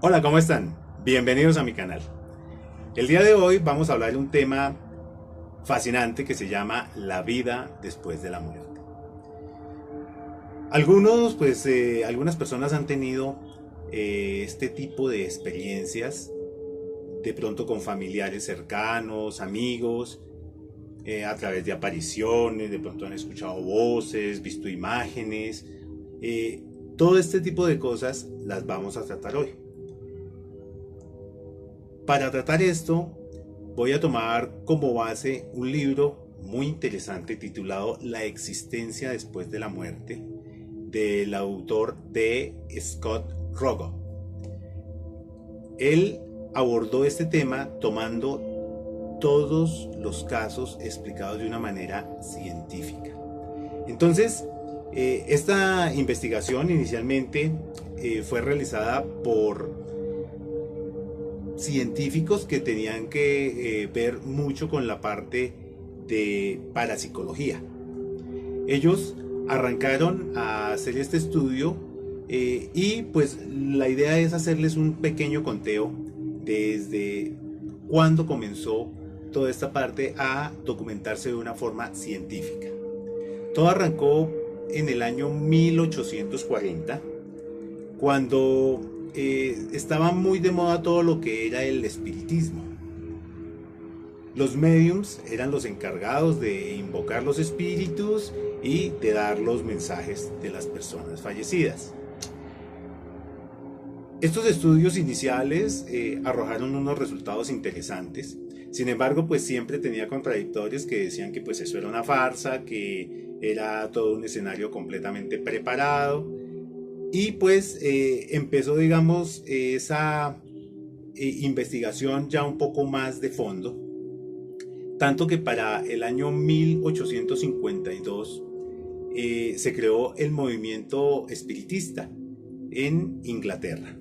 Hola, ¿cómo están? Bienvenidos a mi canal. El día de hoy vamos a hablar de un tema fascinante que se llama la vida después de la muerte. Algunas personas han tenido este tipo de experiencias, de pronto con familiares cercanos, amigos, a través de apariciones, de pronto han escuchado voces, visto imágenes. eh, Todo este tipo de cosas las vamos a tratar hoy. Para tratar esto, voy a tomar como base un libro muy interesante titulado La existencia después de la muerte, del autor de Scott Rogo. Él abordó este tema tomando todos los casos explicados de una manera científica. Entonces, esta investigación inicialmente fue realizada por científicos que tenían que ver mucho con la parte de parapsicología. Ellos arrancaron a hacer este estudio y pues la idea es hacerles un pequeño conteo desde cuándo comenzó toda esta parte a documentarse de una forma científica. Todo arrancó en el año 1840, cuando estaba muy de moda todo lo que era el espiritismo. Los mediums eran los encargados de invocar los espíritus y de dar los mensajes de las personas fallecidas. Estos estudios iniciales arrojaron unos resultados interesantes. Sin embargo, pues siempre tenía contradictorios que decían que pues eso era una farsa, que era todo un escenario completamente preparado. Y pues empezó, digamos, esa investigación ya un poco más de fondo. Tanto que para el año 1852 se creó el movimiento espiritista en Inglaterra.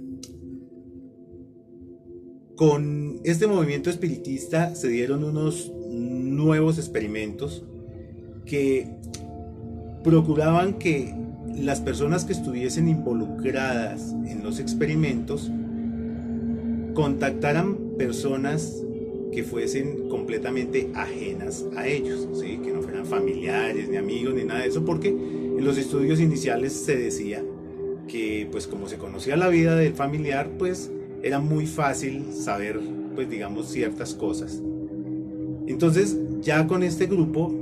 Con este movimiento espiritista se dieron unos nuevos experimentos que procuraban que las personas que estuviesen involucradas en los experimentos contactaran personas que fuesen completamente ajenas a ellos, ¿sí? Que no fueran familiares, ni amigos, ni nada de eso, porque en los estudios iniciales se decía que pues como se conocía la vida del familiar, pues era muy fácil saber, pues digamos, ciertas cosas. Entonces ya con este grupo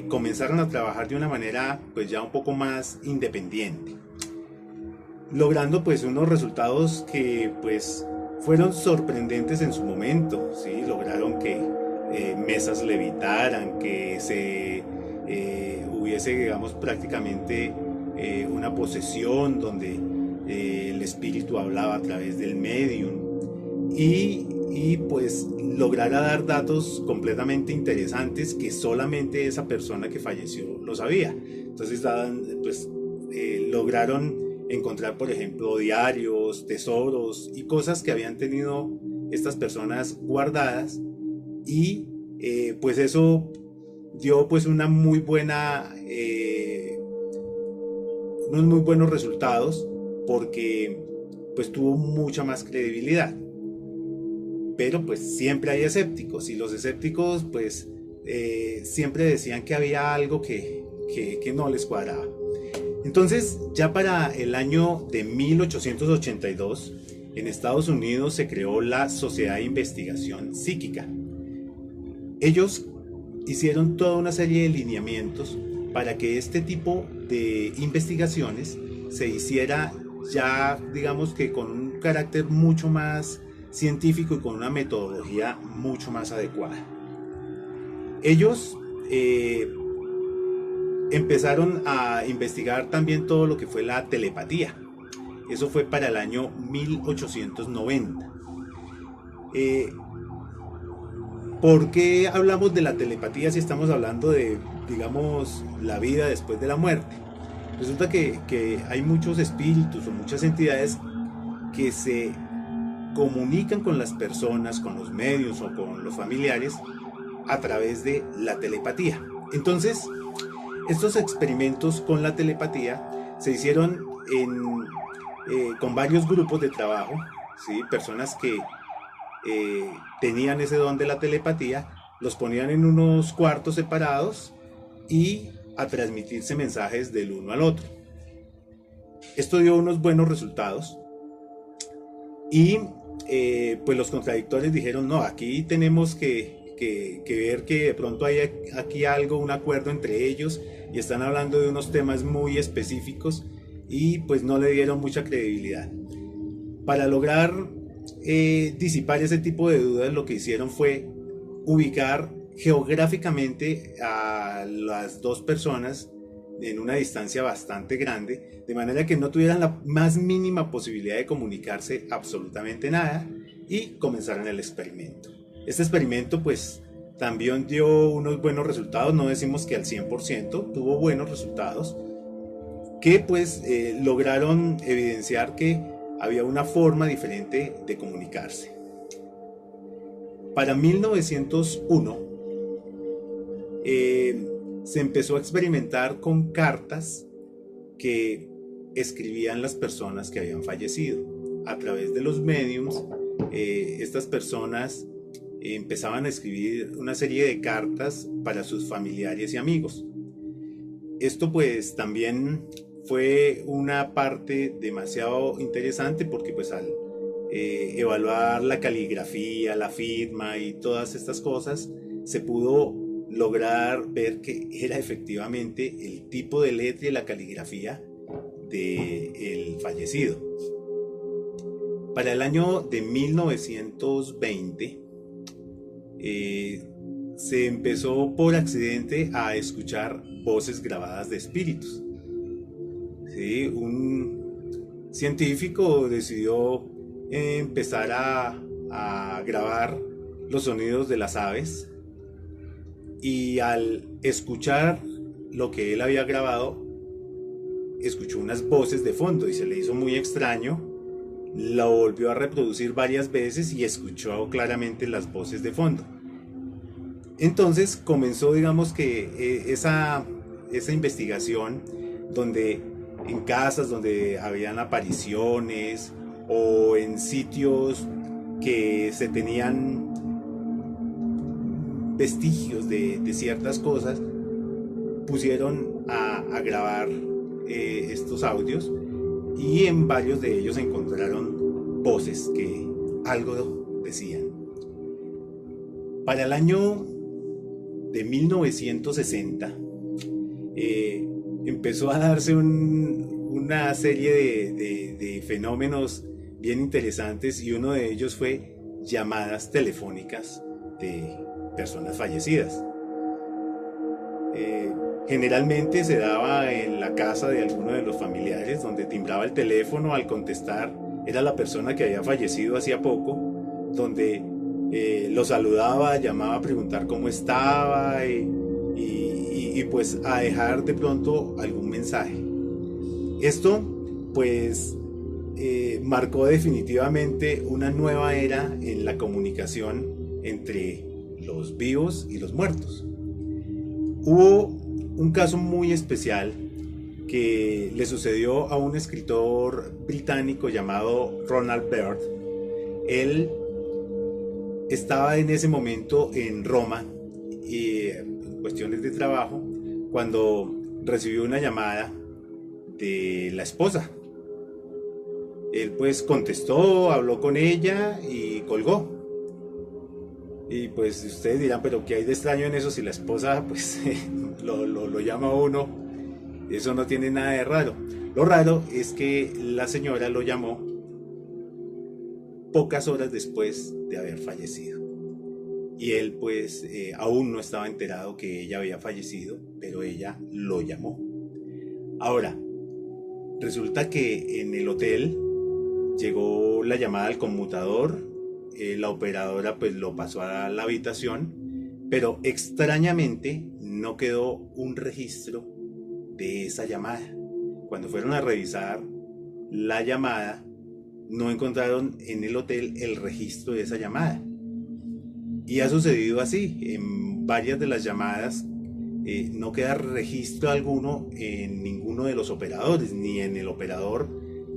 comenzaron a trabajar de una manera pues ya un poco más independiente, logrando pues unos resultados que pues fueron sorprendentes en su momento, ¿sí? Lograron que mesas levitaran, que se hubiese, digamos, prácticamente una posesión donde el espíritu hablaba a través del medium y pues lograra dar datos completamente interesantes que solamente esa persona que falleció lo sabía. Entonces lograron encontrar, por ejemplo, diarios, tesoros y cosas que habían tenido estas personas guardadas, y pues eso dio pues unos muy buenos resultados, porque pues tuvo mucha más credibilidad. Pero pues siempre hay escépticos, y los escépticos pues siempre decían que había algo que no les cuadraba. Entonces, ya para el año de 1882, en Estados Unidos se creó la Sociedad de Investigación Psíquica. Ellos hicieron toda una serie de lineamientos para que este tipo de investigaciones se hiciera ya, digamos, que con un carácter mucho más científico y con una metodología mucho más adecuada. Ellos empezaron a investigar también todo lo que fue la telepatía. Eso fue para el año 1890. ¿Por qué hablamos de la telepatía si estamos hablando de, digamos, la vida después de la muerte? Resulta que hay muchos espíritus o muchas entidades que se comunican con las personas, con los medios o con los familiares a través de la telepatía. Entonces, estos experimentos con la telepatía se hicieron con varios grupos de trabajo, ¿sí? Personas que tenían ese don de la telepatía, los ponían en unos cuartos separados y a transmitirse mensajes del uno al otro. Esto dio unos buenos resultados y pues los contradictores dijeron, no, aquí tenemos que ver que de pronto hay aquí algo, un acuerdo entre ellos y están hablando de unos temas muy específicos y pues no le dieron mucha credibilidad. Para lograr disipar ese tipo de dudas, lo que hicieron fue ubicar geográficamente a las dos personas en una distancia bastante grande, de manera que no tuvieran la más mínima posibilidad de comunicarse absolutamente nada, y comenzaron el experimento. Este experimento pues también dio unos buenos resultados, no decimos que al 100%, tuvo buenos resultados, que pues lograron evidenciar que había una forma diferente de comunicarse. Para 1901 se empezó a experimentar con cartas que escribían las personas que habían fallecido. A través de los mediums, estas personas empezaban a escribir una serie de cartas para sus familiares y amigos. Esto pues también fue una parte demasiado interesante porque pues al evaluar la caligrafía, la firma y todas estas cosas, se pudo lograr ver que era efectivamente el tipo de letra y la caligrafía del fallecido. Para el año de 1920 se empezó por accidente a escuchar voces grabadas de espíritus. ¿Sí? Un científico decidió empezar a grabar los sonidos de las aves, y al escuchar lo que él había grabado, escuchó unas voces de fondo y se le hizo muy extraño. Lo volvió a reproducir varias veces y escuchó claramente las voces de fondo. Entonces comenzó, digamos que esa investigación, donde en casas donde habían apariciones o en sitios que se tenían vestigios de ciertas cosas, pusieron a grabar estos audios, y en varios de ellos encontraron voces que algo decían. Para el año de 1960 empezó a darse una serie de fenómenos bien interesantes, y uno de ellos fue llamadas telefónicas de personas fallecidas. Generalmente se daba en la casa de alguno de los familiares, donde timbraba el teléfono. Al contestar era la persona que había fallecido hacía poco, donde lo saludaba, llamaba a preguntar cómo estaba y pues a dejar de pronto algún mensaje. Esto pues marcó definitivamente una nueva era en la comunicación entre los vivos y los muertos. Hubo un caso muy especial que le sucedió a un escritor británico llamado Ronald Byrd. Él estaba en ese momento en Roma y en cuestiones de trabajo, cuando recibió una llamada de la esposa. Él pues contestó, habló con ella y colgó. Y pues ustedes dirán, pero ¿qué hay de extraño en eso si la esposa pues lo llama a uno? Eso no tiene nada de raro. Lo raro es que la señora lo llamó pocas horas después de haber fallecido. Y él pues aún no estaba enterado que ella había fallecido, pero ella lo llamó. Ahora, resulta que en el hotel llegó la llamada al conmutador. La operadora pues lo pasó a la habitación, pero extrañamente no quedó un registro de esa llamada. Cuando fueron a revisar la llamada, no encontraron en el hotel el registro de esa llamada. Y ha sucedido así en varias de las llamadas. No queda registro alguno en ninguno de los operadores, ni en el operador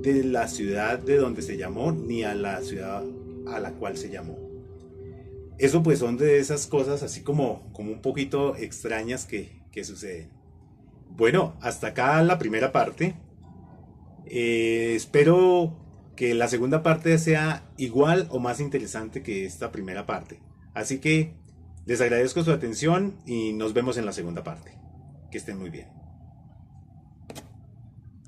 de la ciudad de donde se llamó ni a la ciudad a la cual se llamó. Eso pues son de esas cosas así como un poquito extrañas que suceden. Bueno, hasta acá la primera parte. Espero que la segunda parte sea igual o más interesante que esta primera parte. Así que les agradezco su atención y nos vemos en la segunda parte. Que estén muy bien.